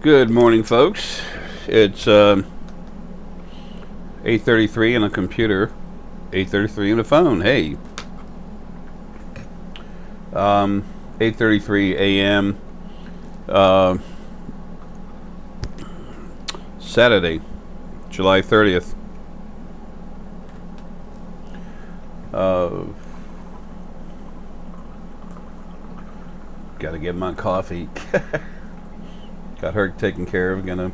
Good morning, folks. It's 8:33 on a computer, 8:33 on a phone. Hey, 8:33 a.m. Uh, Saturday, July 30th. Got to get my coffee. Got her taken care of. Gonna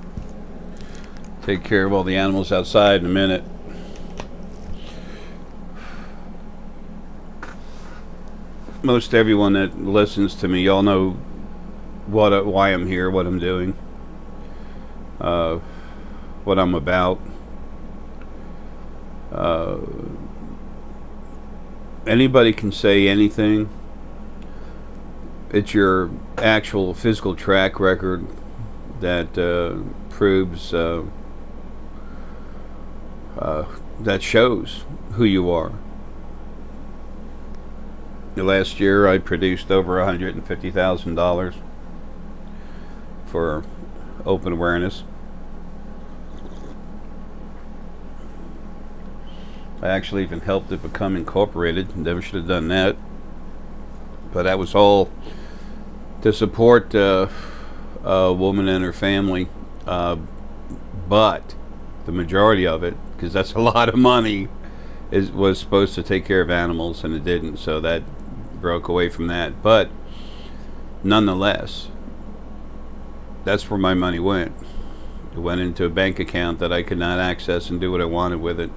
take care of all the animals outside in a minute. Most everyone that listens to me, y'all know why I'm here, what I'm doing, what I'm about. Anybody can say anything. It's your actual physical track record that proves that shows who you are. Last year I produced over $150,000 for open awareness. I actually even helped it become incorporated. Never should have done that, but that was all to support a woman and her family, but the majority of it, because that's a lot of money, was supposed to take care of animals, and it didn't, so that broke away from that. But nonetheless, that's where my money went. It went into a bank account that I could not access and do what I wanted with it.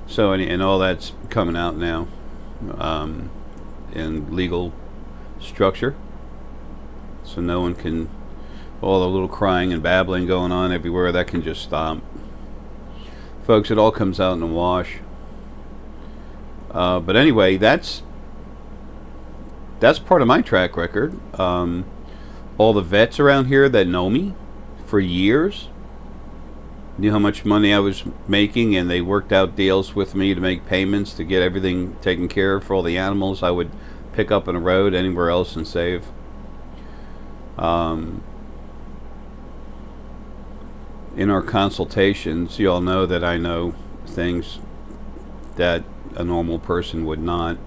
So, and all that's coming out now in legal structure, so no one can, all the little crying and babbling going on everywhere, that can just stop. Folks, it all comes out in the wash. But anyway, that's part of my track record. All the vets around here that know me for years knew how much money I was making, and they worked out deals with me to make payments to get everything taken care of for all the animals I would pick up on the road anywhere else and save. In our consultations, you all know that I know things that a normal person would not.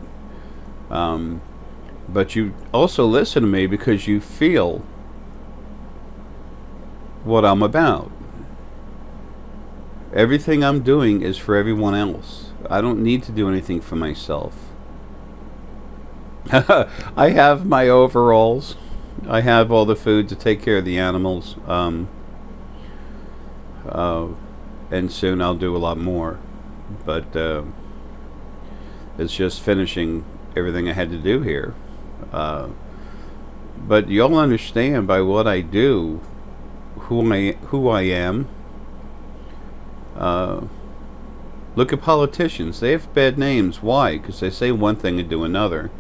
But you also listen to me because you feel what I'm about. Everything I'm doing is for everyone else. I don't need to do anything for myself. I have my overalls. I have all the food to take care of the animals. And soon I'll do a lot more. But it's just finishing everything I had to do here. But y'all understand by what I do who I am. Look at politicians. They have bad names. Why? Because they say one thing and do another.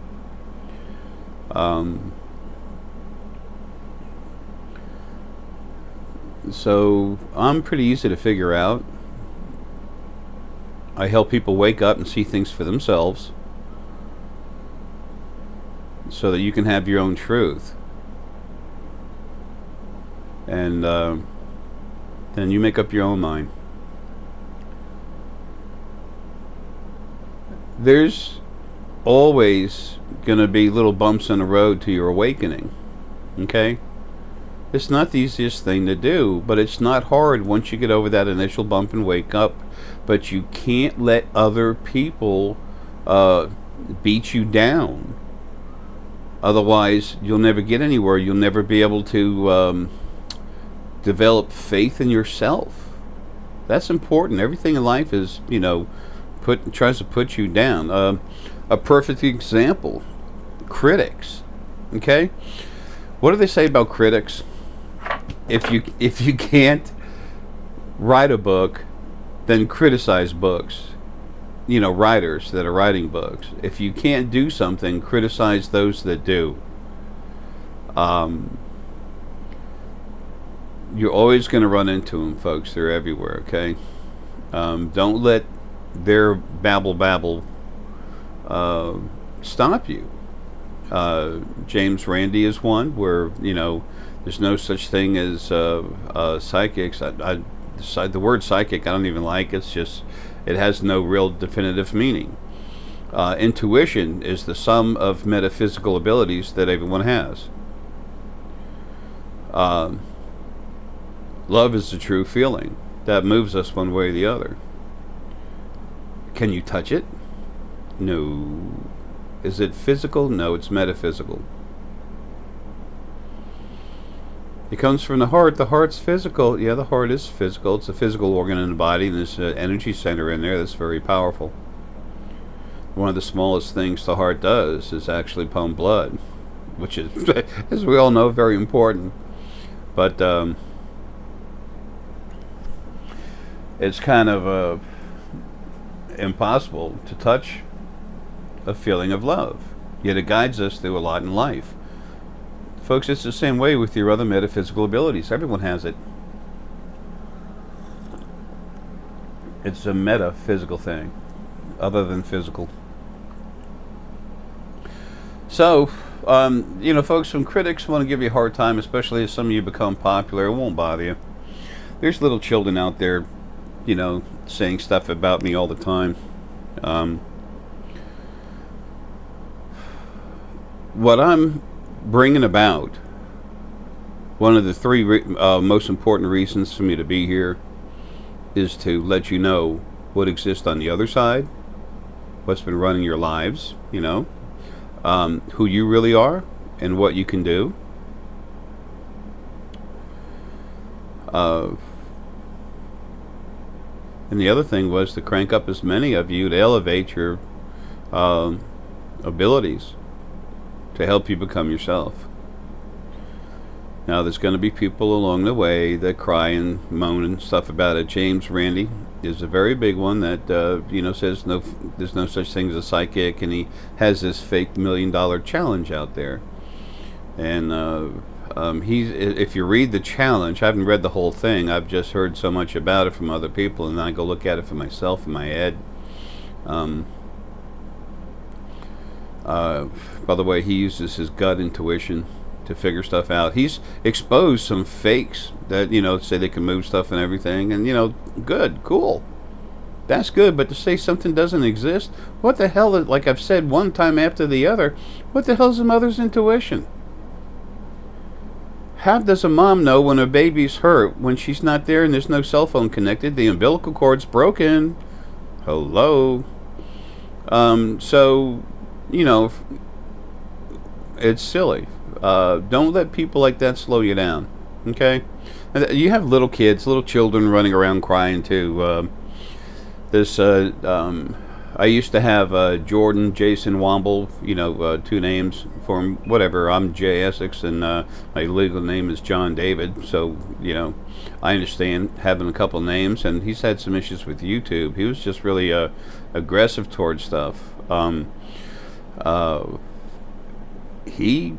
So I'm pretty easy to figure out. I help people wake up and see things for themselves, so that you can have your own truth, and then you make up your own mind. There's always going to be little bumps in the road to your awakening, okay? It's not the easiest thing to do, but it's not hard once you get over that initial bump and wake up. But you can't let other people beat you down. Otherwise, you'll never get anywhere. You'll never be able to develop faith in yourself. That's important. Everything in life is, tries to put you down. A perfect example, critics. Okay? What do they say about critics? If you can't write a book, then criticize books. Writers that are writing books. If you can't do something, criticize those that do. You're always going to run into them, folks. They're everywhere, okay? Don't let their babble stop you. James Randi is one where, There's no such thing as psychics. The word psychic I don't even like. It's just, it has no real definitive meaning. Intuition is the sum of metaphysical abilities that everyone has. Love is the true feeling that moves us one way or the other. Can you touch it? No. Is it physical? No, it's metaphysical. It comes from the heart. The heart's physical. Yeah, the heart is physical. It's a physical organ in the body, and there's an energy center in there that's very powerful. One of the smallest things the heart does is actually pump blood, which is, as we all know, very important. But it's kind of impossible to touch a feeling of love, yet it guides us through a lot in life. Folks, it's the same way with your other metaphysical abilities. Everyone has it. It's a metaphysical thing, other than physical. So, folks, when critics want to give you a hard time, especially as some of you become popular, it won't bother you. There's little children out there, saying stuff about me all the time. What I'm bringing about, one of the three most important reasons for me to be here, is to let you know what exists on the other side, what's been running your lives, who you really are and what you can do. And the other thing was to crank up as many of you to elevate your abilities to help you become yourself. Now, there's going to be people along the way that cry and moan and stuff about it. James Randi is a very big one that says there's no such thing as a psychic, and he has this fake $1 million challenge out there. And if you read the challenge, I haven't read the whole thing. I've just heard so much about it from other people, and then I go look at it for myself in my head. By the way, he uses his gut intuition to figure stuff out. He's exposed some fakes that, say they can move stuff and everything, and, good, cool. That's good, but to say something doesn't exist, what the hell is, like I've said one time after the other, what the hell is a mother's intuition? How does a mom know when a baby's hurt when she's not there and there's no cell phone connected, the umbilical cord's broken? Hello? So, it's silly. Don't let people like that slow you down, okay? You have little kids, little children running around crying too. I used to have Jordan, Jason Womble, 2 names for him, whatever. I'm Jay Essex, and my legal name is John David, so, I understand having a couple names, and he's had some issues with YouTube. He was just really aggressive towards stuff. He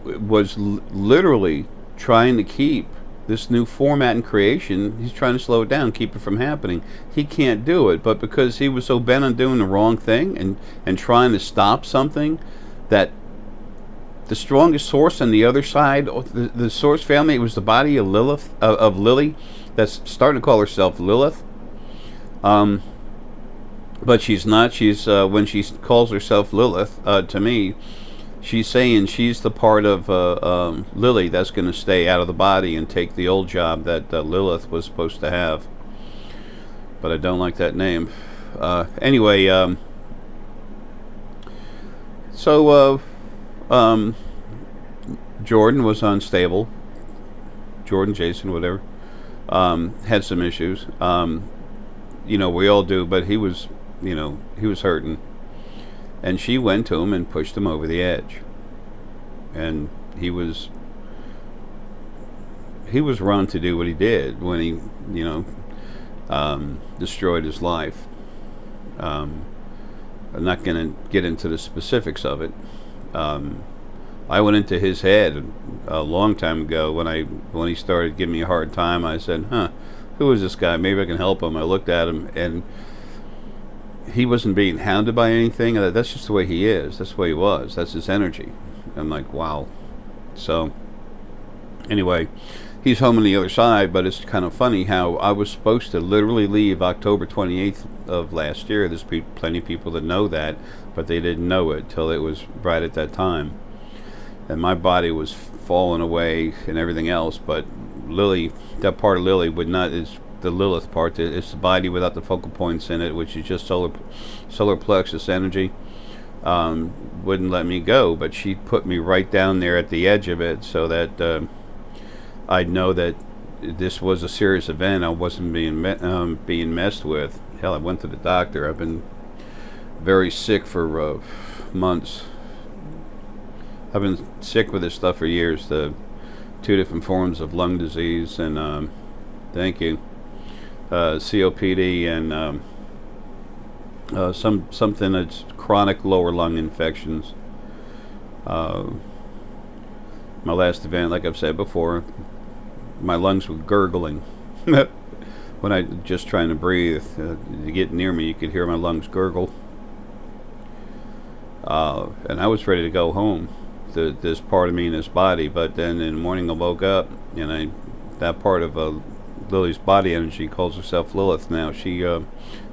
was literally trying to keep this new format and creation. He's trying to slow it down, keep it from happening. He can't do it, but because he was so bent on doing the wrong thing and trying to stop something that the strongest source on the other side, the source family, it was the body of Lily, that's starting to call herself Lilith. But she's not. She's when she calls herself Lilith, to me, she's saying she's the part of Lily that's going to stay out of the body and take the old job that Lilith was supposed to have. But I don't like that name. Anyway, Jordan was unstable. Jordan, Jason, whatever, had some issues. We all do, but he was hurting. And she went to him and pushed him over the edge. And he was wrong to do what he did when he, destroyed his life. I'm not going to get into the specifics of it. I went into his head a long time ago when he started giving me a hard time. I said, who is this guy? Maybe I can help him. I looked at him, and he wasn't being hounded by anything. That's just the way he is. That's the way he was. That's his energy. I'm like, wow. So Anyway, he's home on the other side, but it's kind of funny how I was supposed to literally leave October 28th of last year. There's plenty of people that know that, but they didn't know it till it was right at that time. And my body was falling away and everything else, but Lily, that part of Lily would not, is the Lilith part, it's the body without the focal points in it, which is just solar plexus energy, wouldn't let me go, but she put me right down there at the edge of it so that I'd know that this was a serious event. I wasn't being messed with. Hell, I went to the doctor. I've been very sick for months. I've been sick with this stuff for years. The 2 different forms of lung disease and thank you, COPD and something that's chronic lower lung infections. My last event, like I've said before, my lungs were gurgling. When I just trying to breathe, to get near me, you could hear my lungs gurgle. And I was ready to go home. This part of me in this body, but then in the morning I woke up, and that part of Lily's body energy calls herself Lilith now. She, the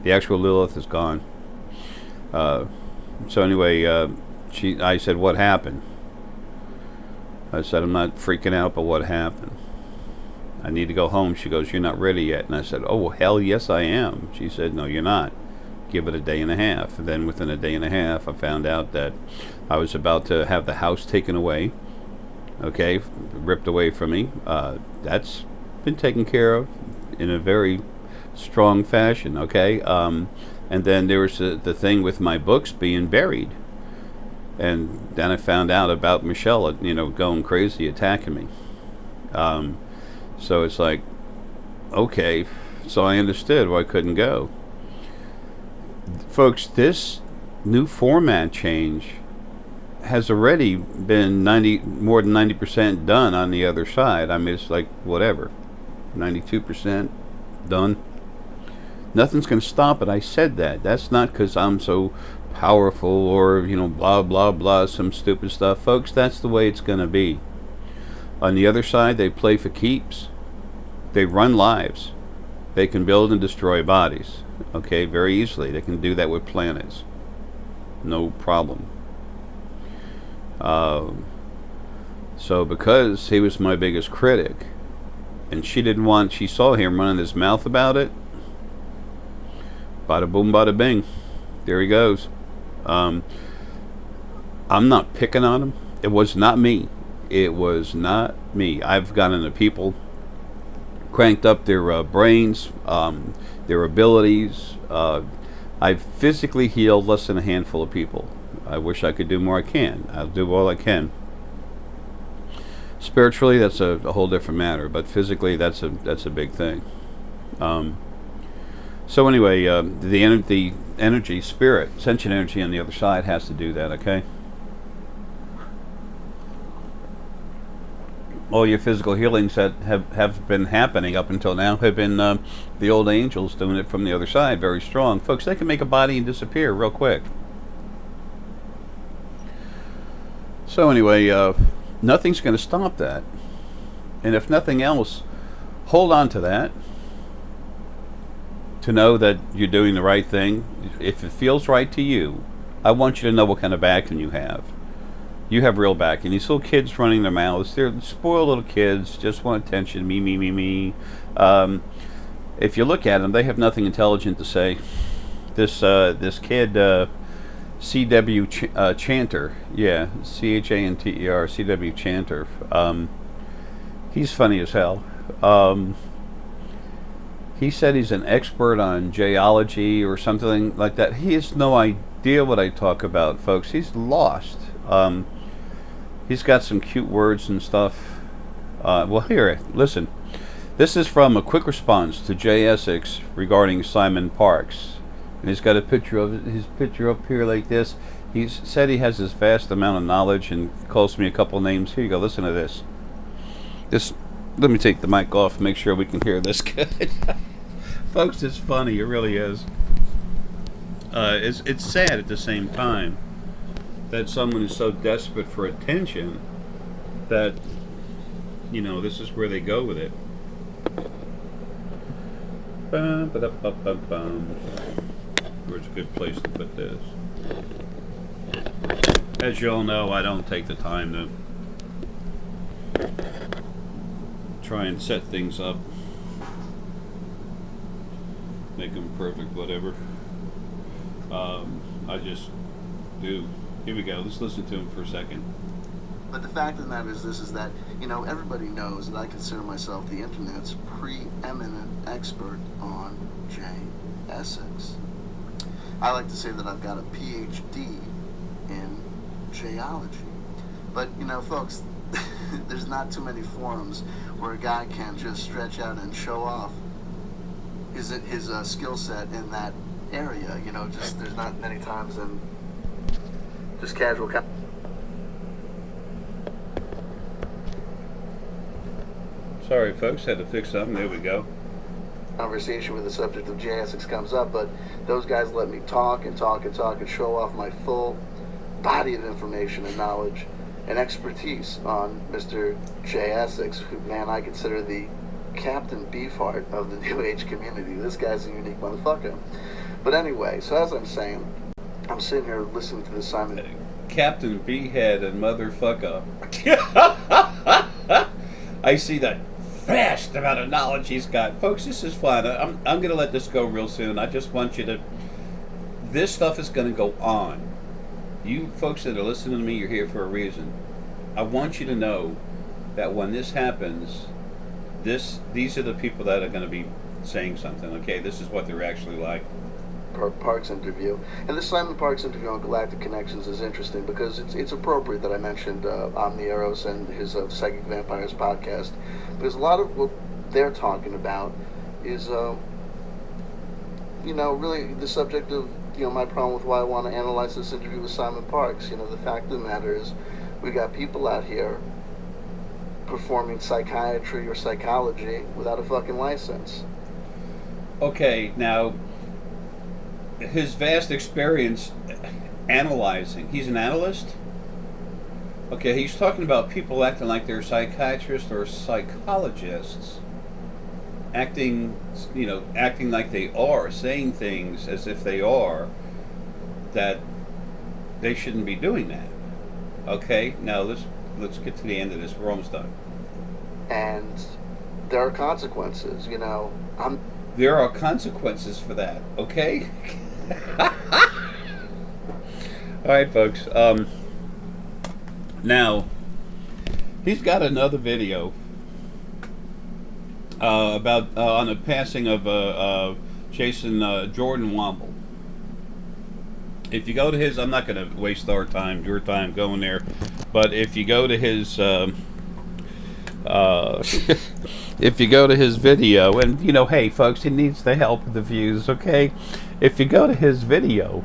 actual Lilith is gone. So anyway, I said, "What happened?" I said, "I'm not freaking out, but what happened? I need to go home." She goes, "You're not ready yet." And I said, "Oh, hell yes I am." She said, "No, you're not. Give it a day and a half." And then within a day and a half, I found out that I was about to have the house taken away. Okay, ripped away from me. That's been taken care of in a very strong fashion. Okay, and then there was the thing with my books being buried. And then I found out about Michelle, going crazy, attacking me. So it's like, okay, so I understood why I couldn't go. Folks, this new format change has already been more than 90% done on the other side. I mean, it's like, whatever, 92% done. Nothing's going to stop it. I said that. That's not because I'm so powerful or, blah, blah, blah, some stupid stuff. Folks, that's the way it's going to be. On the other side, they play for keeps. They run lives. They can build and destroy bodies. Okay, very easily. They can do that with planets. No problem. So because he was my biggest critic, and she saw him running his mouth about it, bada boom, bada bing. There he goes. I'm not picking on him. It was not me. It was not me. I've gotten the people cranked up their brains, their abilities. I've physically healed less than a handful of people. I wish I could do more. I can. I'll do all I can. Spiritually, that's a whole different matter, but physically, that's a big thing. So anyway, the energy, spirit, sentient energy on the other side has to do that. Okay. All your physical healings that have been happening up until now have been the old angels doing it from the other side, very strong. Folks, they can make a body and disappear real quick. So anyway, nothing's going to stop that. And if nothing else, hold on to that. To know that you're doing the right thing. If it feels right to you, I want you to know what kind of backing you have. You have real backing. These little kids running their mouths, they're spoiled little kids, just want attention, me. If you look at them, they have nothing intelligent to say. This kid, C.W. Chanter, yeah, C-H-A-N-T-E-R, C.W. Chanter, he's funny as hell. He said he's an expert on geology or something like that. He has no idea what I talk about, folks. He's lost. He's got some cute words and stuff. Well, here, listen. This is from a quick response to J. Essex regarding Simon Parkes. And he's got a picture of his picture up here like this. He's said he has this vast amount of knowledge and calls me a couple names. Here you go. Listen to this. Let me take the mic off and make sure we can hear this good. Folks, it's funny. It really is. It's sad at the same time that someone is so desperate for attention that this is where they go with it. Bum, ba-dum, bum, bum, bum. Where's a good place to put this? As you all know, I don't take the time to try and set things up, make them perfect, whatever. I just do. Here we go. Let's listen to him for a second. But the fact of the matter is this, is that, everybody knows that I consider myself the internet's preeminent expert on J. Essex. I like to say that I've got a PhD in geology. But, folks, there's not too many forums where a guy can just stretch out and show off his skill set in that area. Just there's not many times in just casual. Sorry, folks, had to fix something. There we go. Conversation with the subject of J. Essex comes up, but those guys let me talk and talk and talk and show off my full body of information and knowledge and expertise on Mr. J. Essex, who, man, I consider the Captain Beefheart of the New Age community. This guy's a unique motherfucker. But anyway, so as I'm saying, I'm sitting here listening to this Simon. Captain Behead and motherfucker. I see that vast amount of knowledge he's got. Folks, this is fun. I'm going to let this go real soon. I just want you to... This stuff is going to go on. You folks that are listening to me, you're here for a reason. I want you to know that when this happens, these are the people that are going to be saying something, okay? This is what they're actually like. Parks interview. And this Simon Parks interview on Galactic Connections is interesting because it's appropriate that I mentioned Omnieros and his Psychic Vampires podcast, because a lot of what they're talking about is, really the subject of, my problem with why I want to analyze this interview with Simon Parks. The fact of the matter is we got people out here performing psychiatry or psychology without a fucking license. Okay, now... his vast experience analyzing. He's an analyst? Okay, he's talking about people acting like they're psychiatrists or psychologists. Acting like they are, saying things as if they are, that they shouldn't be doing that. Okay, now let's get to the end of this. We're almost done. And there are consequences, There are consequences for that, okay? Alright, folks. Now, he's got another video about on the passing of Jason Jordan Womble. If you go to his, I'm not going to waste your time going there, but if you go to his if you go to his video, and hey folks, he needs the help of the views, okay? If you go to his video,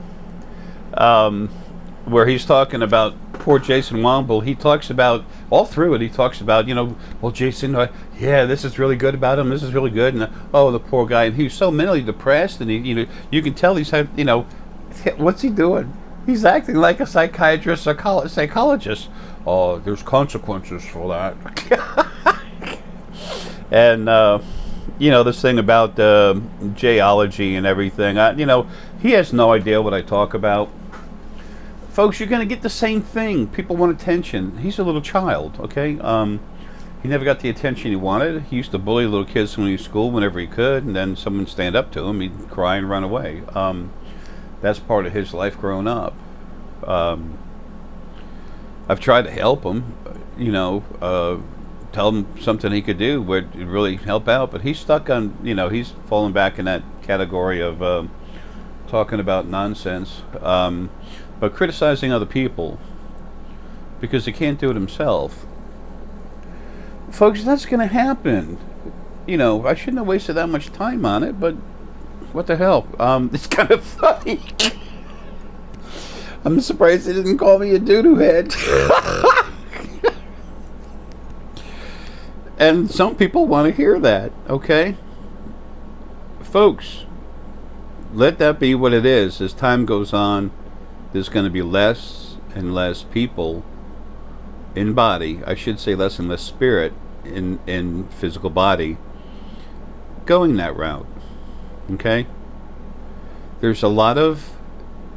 where he's talking about poor Jason Womble, he talks about, all through it, he talks about, well, Jason, yeah, this is really good about him, this is really good, and oh, the poor guy, and he's so mentally depressed, and he, you can tell he's, what's he doing? He's acting like a psychiatrist, psychologist. Oh, there's consequences for that. And this thing about geology and everything, he has no idea what I talk about. Folks, you're going to get the same thing. People want attention. He's a little child, okay? He never got the attention he wanted. He used to bully little kids when he was in school whenever he could, and then someone would stand up to him, he'd cry and run away. That's part of his life growing up. I've tried to help him, tell him something he could do would really help out, but he's stuck on, he's fallen back in that category of talking about nonsense, but criticizing other people because he can't do it himself. Folks, that's going to happen. I shouldn't have wasted that much time on it, but what the hell? It's kind of funny. I'm surprised they didn't call me a doo-doo head. And some people want to hear that, okay? Folks, let that be what it is. As time goes on, there's going to be less and less people in body, I should say less and less spirit in physical body going that route. Okay? There's a lot of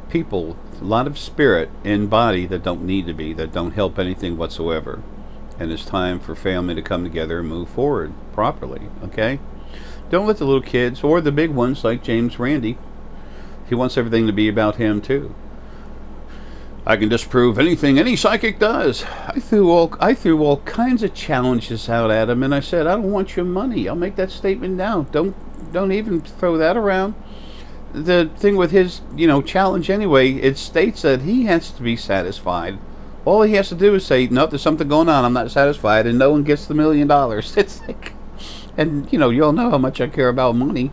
people, a lot of spirit in body that don't need to be, that don't help anything whatsoever. And it's time for family to come together and move forward properly. Okay? Don't let the little kids or the big ones like James Randi, he wants everything to be about him too. I can disprove anything any psychic does. I threw all kinds of challenges out at him, and I said, I don't want your money. I'll make that statement now. Don't even throw that around. The thing with his, challenge anyway, it states that he has to be satisfied. All he has to do is say, no, there's something going on, I'm not satisfied, and no one gets the $1 million. It's like, and you all know how much I care about money.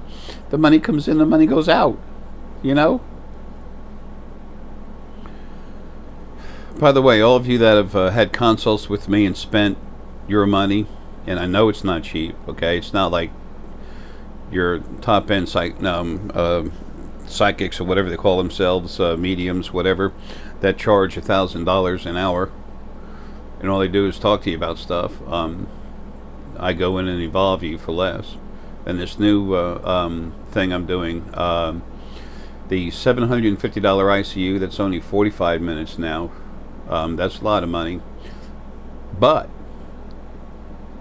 The money comes in, the money goes out. By the way, all of you that have had consults with me and spent your money, and I know it's not cheap, okay? It's not like your top-end psychics or whatever they call themselves, mediums, whatever, that charge $1,000 an hour, and all they do is talk to you about stuff. I go in and evolve you for less. And this new thing I'm doing, the $750 ICU, that's only 45 minutes now. That's a lot of money, but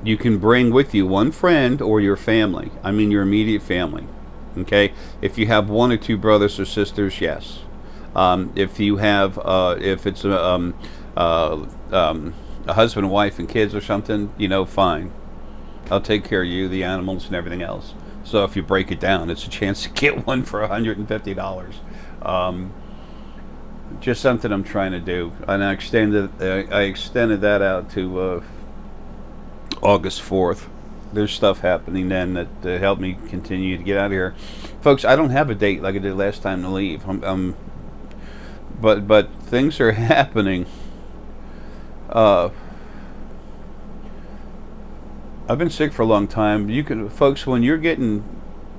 you can bring with you one friend or your family. I mean your immediate family. Okay, if you have one or two brothers or sisters, yes. If you have, if it's a husband and wife and kids or something, fine. I'll take care of you, the animals, and everything else. So if you break it down, it's a chance to get one for $150. Just something I'm trying to do, and I extended that out to August 4th. There's stuff happening then that helped me continue to get out of here, folks. I don't have a date like I did last time to leave. But things are happening. I've been sick for a long time. Folks, when you're getting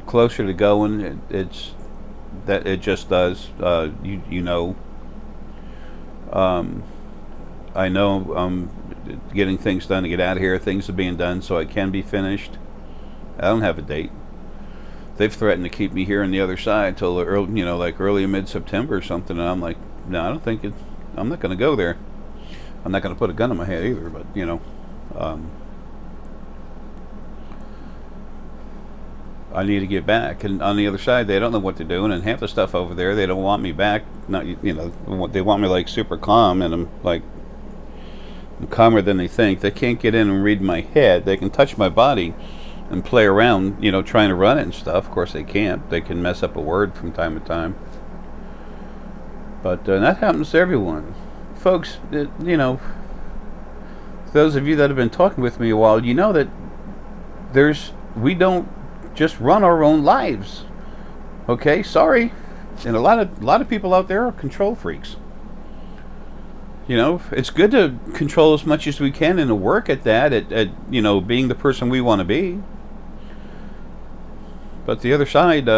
closer to going, it just does. I know I'm getting things done to get out of here. Things are being done so I can be finished. I don't have a date. They've threatened to keep me here on the other side till early, like early mid-September or something. And I'm like, no, I don't think it. I'm not going to go there. I'm not going to put a gun in my head either. But I need to get back. And on the other side, they don't know what they're doing, and half the stuff over there, they don't want me back. Not, they want me like super calm, and I'm like, I'm calmer than they think. They can't get in and read my head. They can touch my body and play around, trying to run it and stuff. Of course, they can't. They can mess up a word from time to time. But that happens to everyone, folks. Those of you that have been talking with me a while, you know that we don't just run our own lives. Okay, sorry. And a lot of people out there are control freaks. It's good to control as much as we can and to work at that, at being the person we want to be. But the other side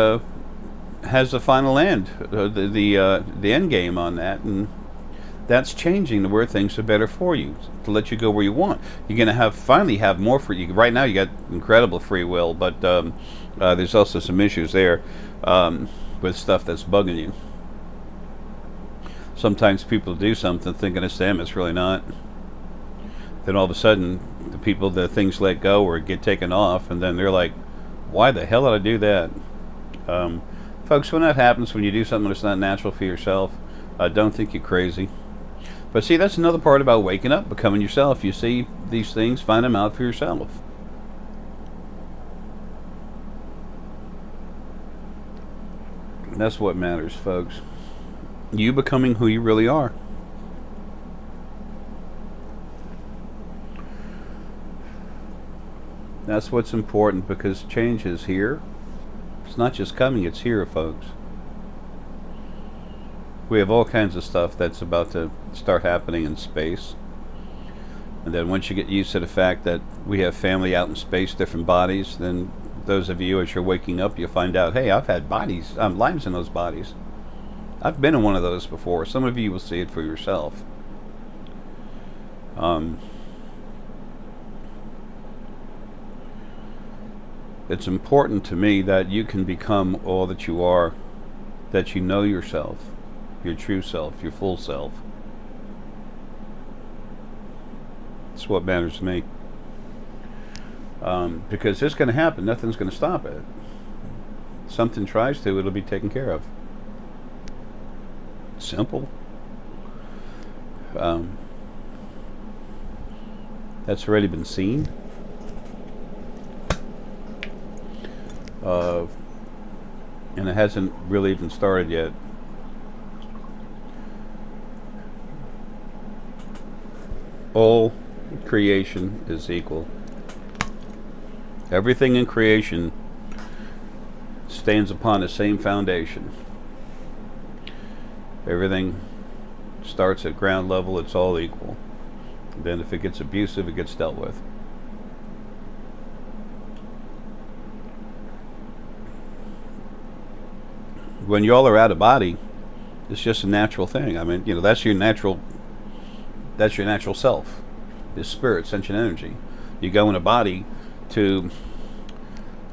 has the final end, the end game on that, and that's changing to where things are better for you, to let you go where you want. You're going to finally have more for you. Right now you got incredible free will, but there's also some issues there with stuff that's bugging you. Sometimes people do something thinking it's them, it's really not. Then all of a sudden, the things let go or get taken off, and then they're like, why the hell did I do that? Folks, when that happens, when you do something that's not natural for yourself, don't think you're crazy. But see, that's another part about waking up, becoming yourself. You see these things, find them out for yourself. That's what matters, folks. You becoming who you really are. That's what's important, because change is here. It's not just coming, it's here, folks. We have all kinds of stuff that's about to start happening in space. And then once you get used to the fact that we have family out in space, different bodies, then those of you, as you're waking up, you'll find out, hey, I've had lives in those bodies. I've been in one of those before. Some of you will see it for yourself. it's important to me that you can become all that you are, that you know yourself, your true self, your full self. It's what matters to me. Because it's going to happen. Nothing's going to stop it. Something tries to, it'll be taken care of. Simple. That's already been seen. And it hasn't really even started yet. All creation is equal. Everything in creation stands upon the same foundation. Everything starts at ground level, it's all equal. Then if it gets abusive, it gets dealt with. When y'all are out of body, it's just a natural thing. I mean, that's your natural self, this spirit, sentient energy. You go in a body to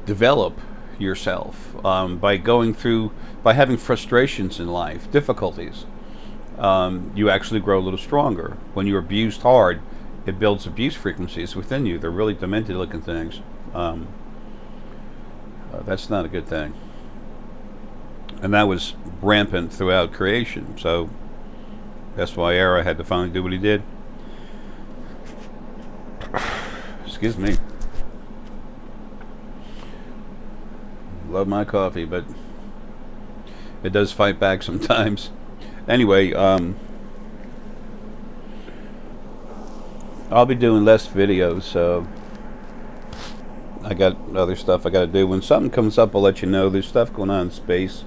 develop yourself by having frustrations in life, difficulties. You actually grow a little stronger. When you're abused hard, it builds abuse frequencies within you. They're really demented looking things. That's not a good thing. And that was rampant throughout creation. So that's why Arae had to finally do what he did. Excuse me. Love my coffee, but it does fight back sometimes. Anyway, I'll be doing less videos, so I got other stuff I got to do. When something comes up, I'll let you know. There's stuff going on in space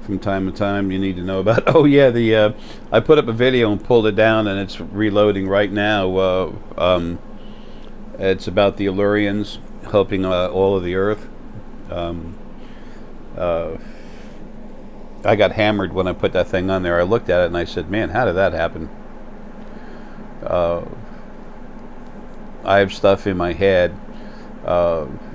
from time to time you need to know about. Oh yeah, I put up a video and pulled it down, and it's reloading right now. It's about the Illyrians helping all of the Earth. I got hammered when I put that thing on there. I looked at it and I said, man, how did that happen? I have stuff in my head,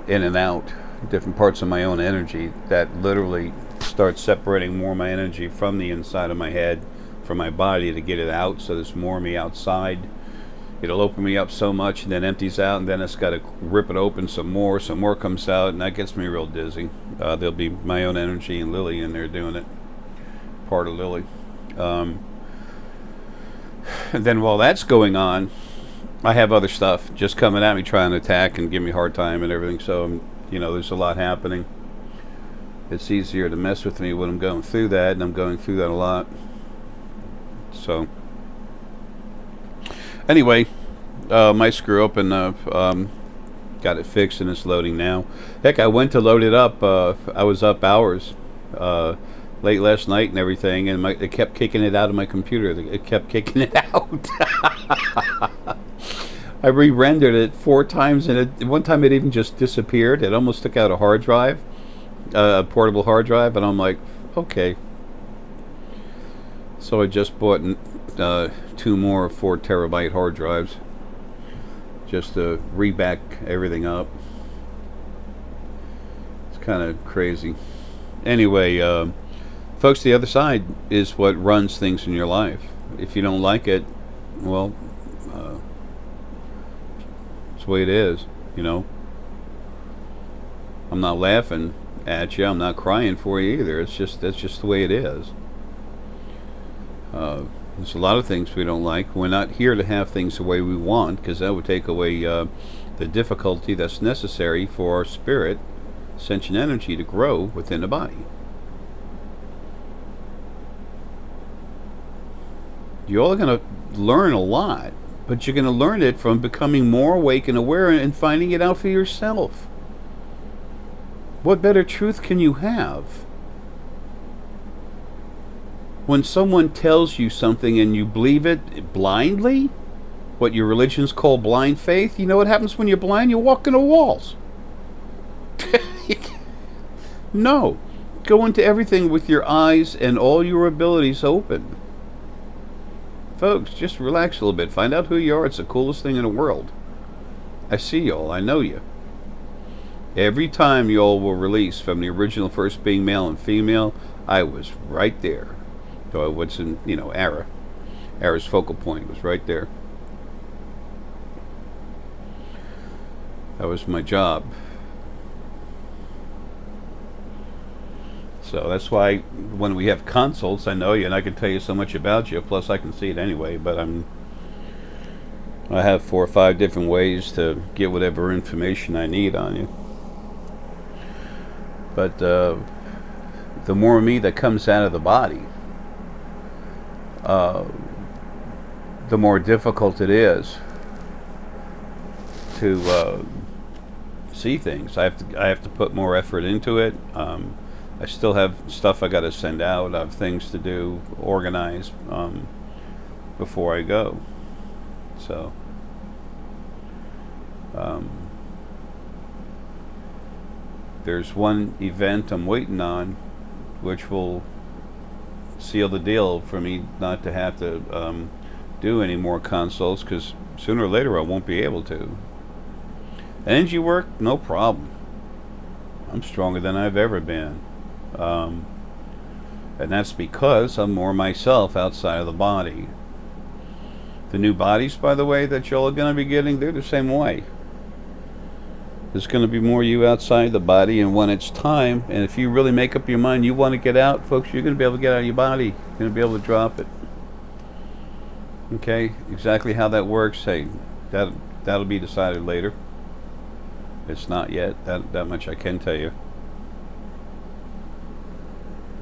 in and out, different parts of my own energy that literally starts separating more of my energy from the inside of my head, from my body, to get it out. So there's more of me outside. It'll open me up so much and then empties out, and then it's got to rip it open some more comes out, and that gets me real dizzy. There'll be my own energy and Lily in there doing it, part of Lily. And then while that's going on, I have other stuff just coming at me trying to attack and give me a hard time and everything. So there's a lot happening. It's easier to mess with me when I'm going through that, and I'm going through that a lot. So anyway, my screw up, and got it fixed, and it's loading now. Heck, I went to load it up. I was up hours late last night and everything, and it kept kicking it out of my computer. It kept kicking it out. I re-rendered it 4 times, and one time it even just disappeared. It almost took out a hard drive, a portable hard drive, and I'm like, okay. So I just bought 2 more 4 terabyte hard drives just to re-back everything up. It's kind of crazy. Anyway, folks, the other side is what runs things in your life. If you don't like it, well, it's the way it is, I'm not laughing at you. I'm not crying for you either. That's just the way it is. There's a lot of things we don't like. We're not here to have things the way we want, because that would take away the difficulty that's necessary for our spirit, sentient energy, to grow within the body. You're all going to learn a lot, but you're going to learn it from becoming more awake and aware and finding it out for yourself. What better truth can you have? When someone tells you something and you believe it blindly, what your religions call blind faith, you know what happens when you're blind? You walk into walls. No. Go into everything with your eyes and all your abilities open. Folks, just relax a little bit. Find out who you are. It's the coolest thing in the world. I see y'all. I know you. Every time y'all were released from the original first being male and female, I was right there. So what's in, Arae. Arae's focal point was right there. That was my job. So that's why when we have consults, I know you and I can tell you so much about you. Plus, I can see it anyway. But I have 4 or 5 different ways to get whatever information I need on you. But the more me that comes out of the body, the more difficult it is to see things. I have to put more effort into it. I still have stuff I got to send out. I have things to do, organize before I go. So, there's one event I'm waiting on, which will seal the deal for me not to have to do any more consults, because sooner or later I won't be able to. Energy work, no problem. I'm stronger than I've ever been. And that's because I'm more myself outside of the body. The new bodies, by the way, that y'all are going to be getting, they're the same way. There's going to be more you outside the body, and when it's time, and if you really make up your mind you want to get out, folks, you're going to be able to get out of your body. You're going to be able to drop it. Okay? Exactly how that works, hey, that'll be decided later. It's not yet. That much I can tell you.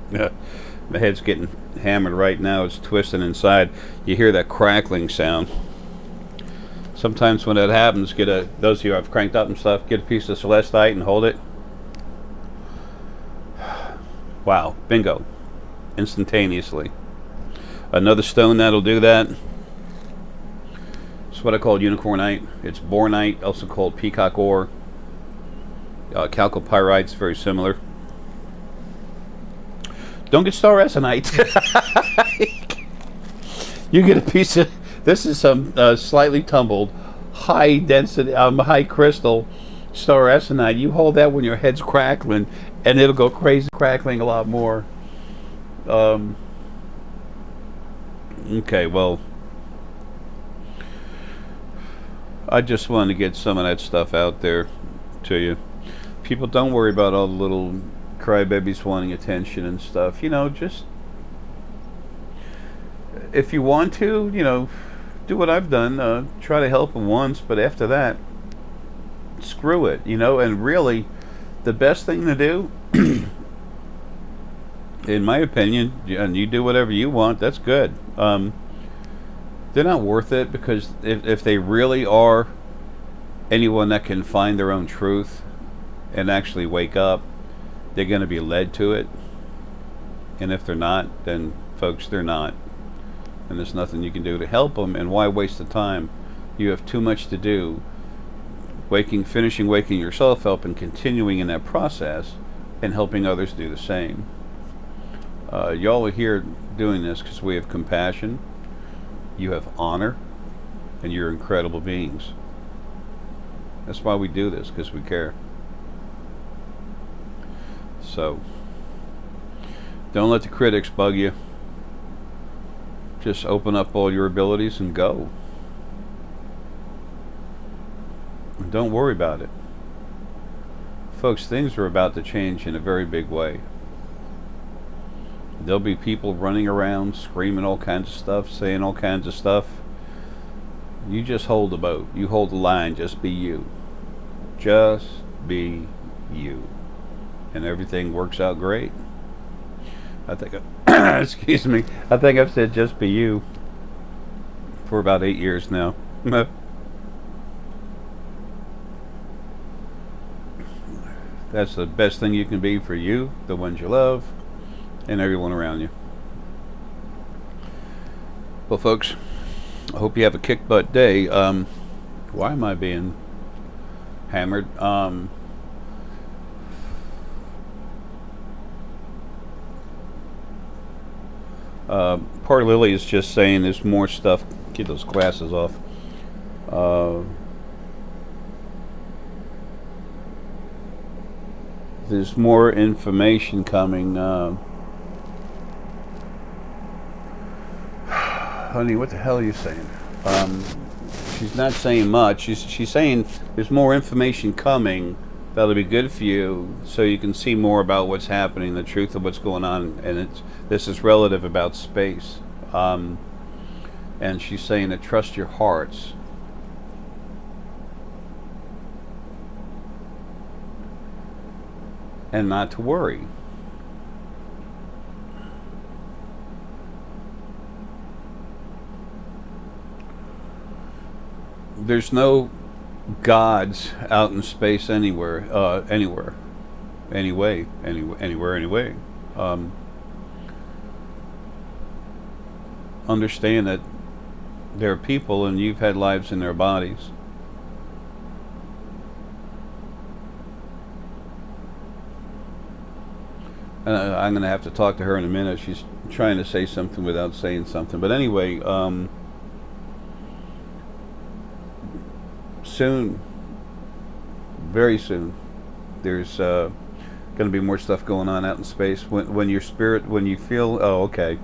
My head's getting hammered right now. It's twisting inside. You hear that crackling sound. Sometimes when that happens, those of you I've cranked up and stuff, get a piece of celestite and hold it. Wow, bingo. Instantaneously. Another stone that'll do that. It's what I call unicornite. It's bornite, also called peacock ore. Chalcopyrite's very similar. Don't get star essenite. You get a piece of, this is some slightly tumbled, high density, high crystal star essenite. You hold that when your head's crackling, and it'll go crazy, crackling a lot more. Okay, well, I just wanted to get some of that stuff out there to you. People, don't worry about all the little crybabies wanting attention and stuff. Just if you want to, do what I've done. Try to help them once, but after that, screw it. And really, the best thing to do, in my opinion, and you do whatever you want, that's good. They're not worth it, because if they really are anyone that can find their own truth and actually wake up, they're going to be led to it. And if they're not, then folks, they're not. And there's nothing you can do to help them. And why waste the time? You have too much to do. Finishing waking yourself up and continuing in that process and helping others do the same. Y'all are here doing this because we have compassion, you have honor, and you're incredible beings. That's why we do this, because we care. So, don't let the critics bug you. Just open up all your abilities and go. And don't worry about it. Folks, things are about to change in a very big way. There'll be people running around screaming all kinds of stuff, saying all kinds of stuff. You just hold the boat. You hold the line. Just be you. Just be you. And everything works out great. I think, excuse me, I think I've said just be you for about 8 years now. That's the best thing you can be for you, the ones you love, and everyone around you. Well, folks, I hope you have a kick butt day. Why am I being hammered? Part of Lily is just saying there's more stuff. Get those glasses off. there's more information coming. Honey, what the hell are you saying? She's not saying much. She's saying there's more information coming that'll be good for you, so you can see more about what's happening, the truth of what's going on, and this is relative about space. And she's saying to trust your hearts. And not to worry. There's no gods out in space anywhere, anywhere, anyway, anywhere, anyway. Understand that there are people, and you've had lives in their bodies. I'm going to have to talk to her in a minute. She's trying to say something without saying something. But anyway, soon, very soon, there's going to be more stuff going on out in space. When your spirit, when you feel, oh, okay.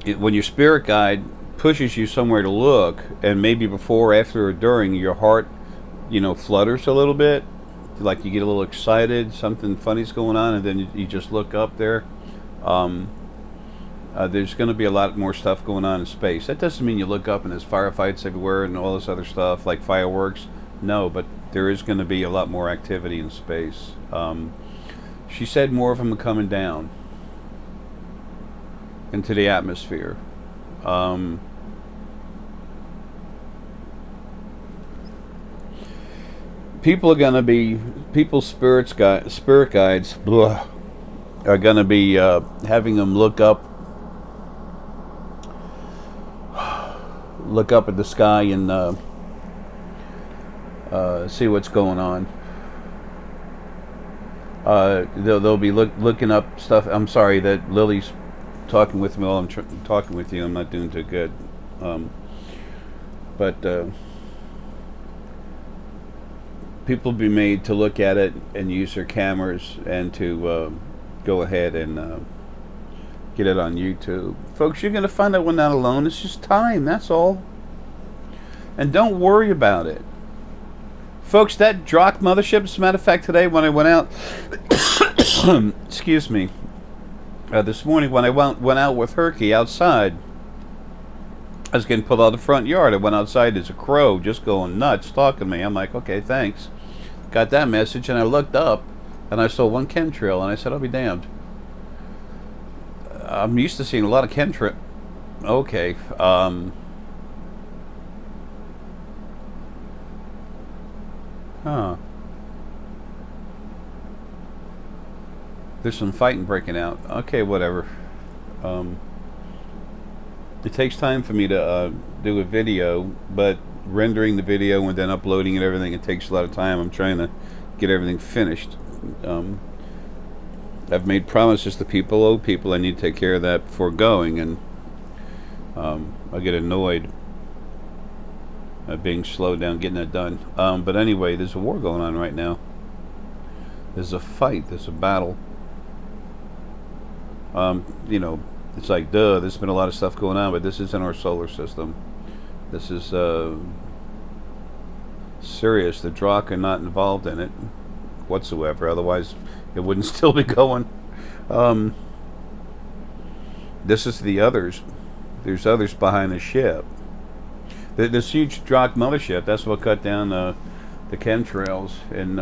When your spirit guide pushes you somewhere to look, and maybe before, after, or during, your heart, flutters a little bit. Like you get a little excited, something funny's going on, and then you just look up there. There's going to be a lot more stuff going on in space. That doesn't mean you look up and there's firefights everywhere and all this other stuff, like fireworks. No, but there is going to be a lot more activity in space. She said more of them are coming down into the atmosphere. People are going to be, people's spirit guides blah, are going to be having them look up at the sky and see what's going on. They'll be looking up stuff. I'm sorry that Lily's talking with me while I'm talking with you. I'm not doing too good. But people be made to look at it and use their cameras and to go ahead and get it on YouTube. Folks, you're going to find out we're not alone. It's just time, that's all. And don't worry about it. Folks, that Drock mothership, as a matter of fact, today when I went out, excuse me, this morning when I went out with Herky outside, I was getting pulled out of the front yard. I went outside, there's a crow just going nuts, talking to me. I'm like, okay, thanks. Got that message, and I looked up, and I saw one chemtrail, and I said, I'll be damned. I'm used to seeing a lot of chemtrail. Okay, huh. There's some fighting breaking out. Okay, whatever. It takes time for me to do a video, but rendering the video and then uploading and everything, it takes a lot of time. I'm trying to get everything finished. I've made promises to people, old people, I need to take care of that before going, and I get annoyed at being slowed down getting that done. But anyway, there's a war going on right now. There's a fight, there's a battle. It's like, duh, there's been a lot of stuff going on, but this is in our solar system. This is serious. The Drock are not involved in it whatsoever, otherwise it wouldn't still be going. This is the others. There's others behind the ship. This huge Drock mothership, that's what cut down the chemtrails, and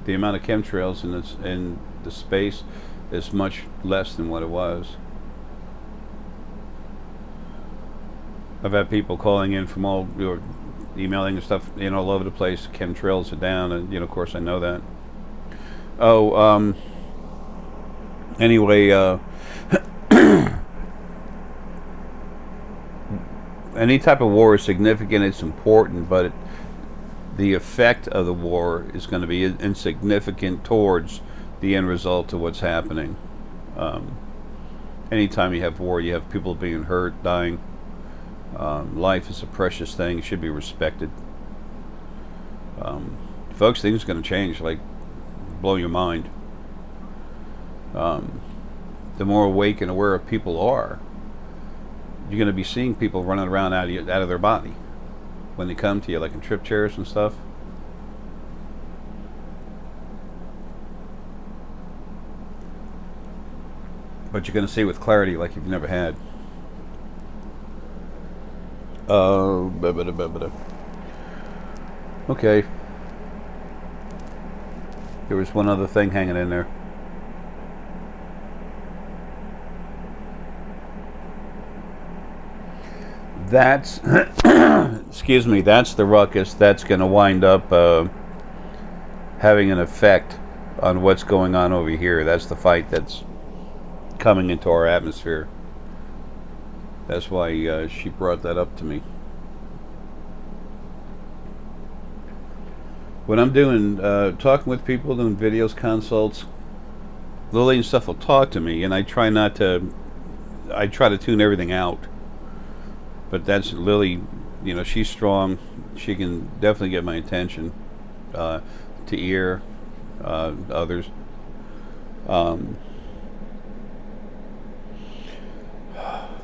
the amount of chemtrails in the space is much less than what it was. I've had people calling in from all, emailing and stuff, all over the place. Chemtrails are down, and of course I know that. Oh, anyway, any type of war is significant. It's important, but the effect of the war is going to be insignificant towards the end result of what's happening. Anytime you have war, you have people being hurt, dying. Life is a precious thing. It should be respected. Folks, things are going to change, like, blow your mind. The more awake and aware people are, you're going to be seeing people running around out of their body when they come to you, like in trip chairs and stuff. But you're going to see with clarity like you've never had. Okay. There was one other thing hanging in there. That's, excuse me, that's the ruckus that's going to wind up having an effect on what's going on over here. That's the fight that's coming into our atmosphere. That's why she brought that up to me. When I'm doing talking with people, doing videos, consults, Lily and stuff will talk to me, and I try to tune everything out. But that's Lily, you know, she's strong. She can definitely get my attention, to ear, others.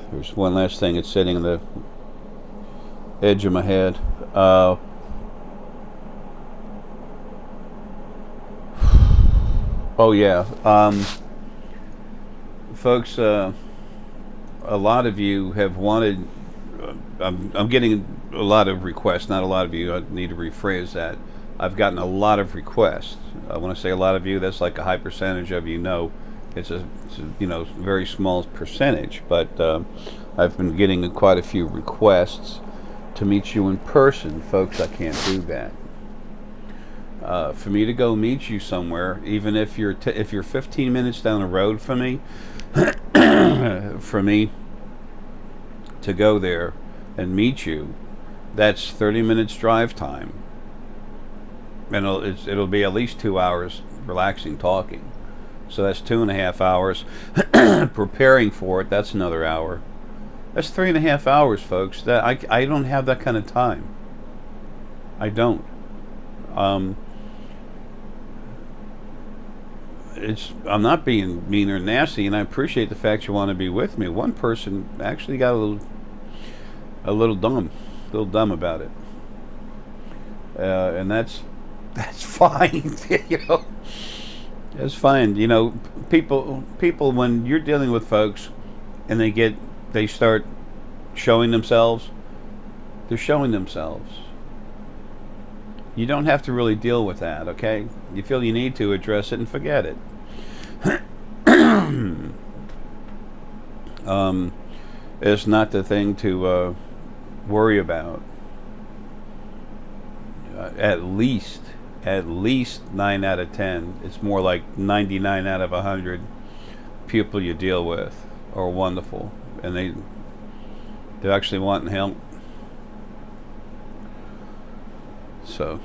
There's one last thing. It's sitting on the edge of my head. Oh yeah, folks. A lot of you have wanted. I'm getting a lot of requests. Not a lot of you. I need to rephrase that. I've gotten a lot of requests. When I say a lot of you, that's like a high percentage of you know. It's a very small percentage, but I've been getting quite a few requests to meet you in person, folks. I can't do that. For me to go meet you somewhere, even if you're 15 minutes down the road from me, for me to go there and meet you, that's 30 minutes drive time, and it'll be at least 2 hours relaxing talking. So that's 2.5 hours. Preparing for it, that's another hour. That's 3.5 hours, folks. That I don't have that kind of time. I don't. I'm not being mean or nasty, and I appreciate the fact you want to be with me. One person actually got a little dumb about it, and that's fine. You know, that's fine. You know, people when you're dealing with folks, and they start showing themselves. They're showing themselves. You don't have to really deal with that, okay? You feel you need to address it and forget it. It's not the thing to worry about. At least 9 out of 10. It's more like 99 out of 100 people you deal with are wonderful, and they're actually wanting help. So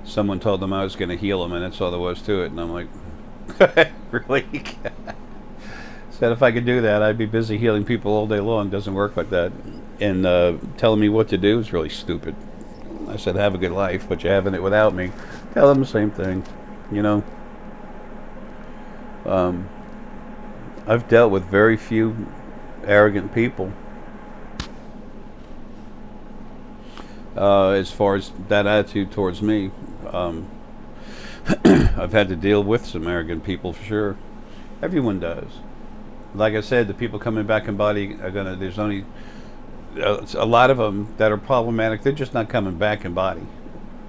someone told them I was going to heal them, and that's all there was to it. And I'm like, really? Said if I could do that, I'd be busy healing people all day long. Doesn't work like that. And telling me what to do is really stupid. I said, have a good life, but you're having it without me. Tell them the same thing, you know. I've dealt with very few arrogant people. As far as that attitude towards me, I've had to deal with some arrogant people for sure. Everyone does. Like I said, the people coming back in body are gonna. There's only a lot of them that are problematic. They're just not coming back in body,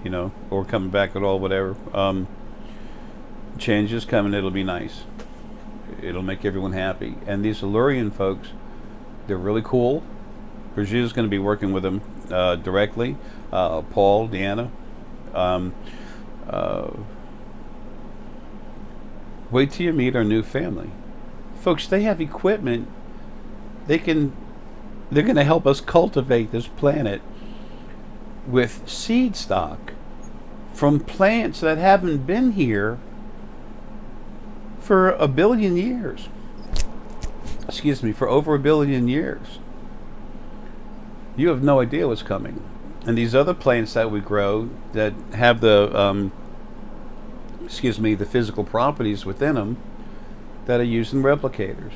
you know, or coming back at all. Whatever. Change is coming. It'll be nice. It'll make everyone happy. And these Illyrian folks, they're really cool. Brigida's going to be working with them directly. Paul, Deanna. Wait till you meet our new family, folks. They have equipment. They're going to help us cultivate this planet with seed stock from plants that haven't been here for 1 billion years. Excuse me, for over 1 billion years. You have no idea what's coming. And these other plants that we grow that have the the physical properties within them that are used in replicators.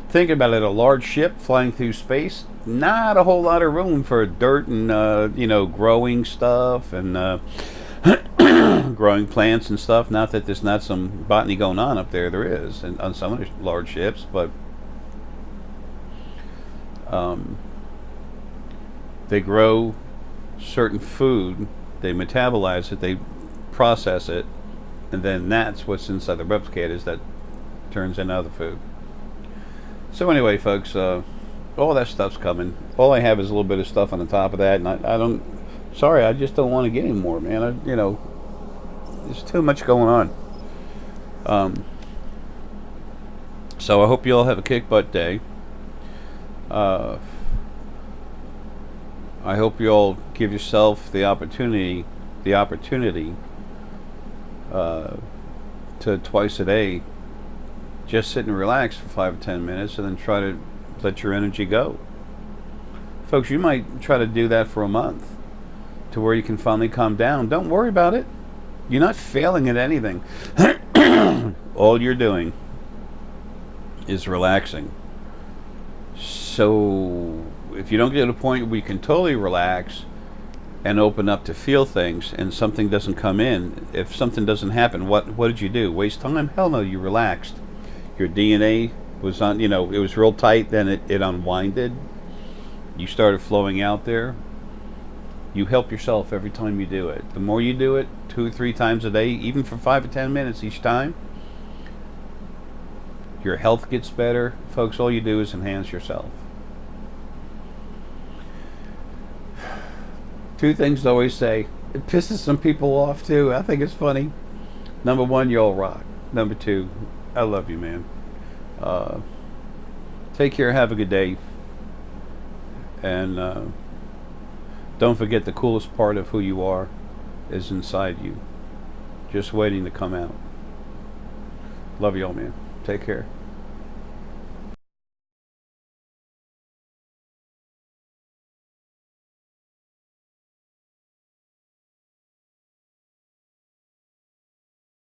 Think about it: a large ship flying through space, not a whole lot of room for dirt and growing stuff and growing plants and stuff. Not that there's not some botany going on up there. There is, and on some of the large ships, but they grow certain food, they metabolize it, they process it, and then that's what's inside the replicators that turns into other food. So anyway, folks, all that stuff's coming. All I have is a little bit of stuff on the top of that, and I don't. Sorry, I just don't want to get any more, man. There's too much going on. So I hope you all have a kick butt day. I hope you all give yourself the opportunity to twice a day just sit and relax for 5 or 10 minutes and then try to let your energy go. Folks, you might try to do that for a month to where you can finally calm down. Don't worry about it. You're not failing at anything. All you're doing is relaxing. So if you don't get to a point where you can totally relax and open up to feel things and something doesn't come in, if something doesn't happen, what did you do? Waste time? Hell no, you relaxed. Your DNA was on, it was real tight, then it unwinded. You started flowing out there. You help yourself every time you do it. The more you do it, 2 or 3 times a day, even for 5 or 10 minutes each time, your health gets better. Folks, all you do is enhance yourself. 2 things to always say. It pisses some people off too. I think it's funny. Number 1, you all rock. Number 2, I love you, man. Take care. Have a good day. And don't forget, the coolest part of who you are is inside you, just waiting to come out. Love you all, man. Take care.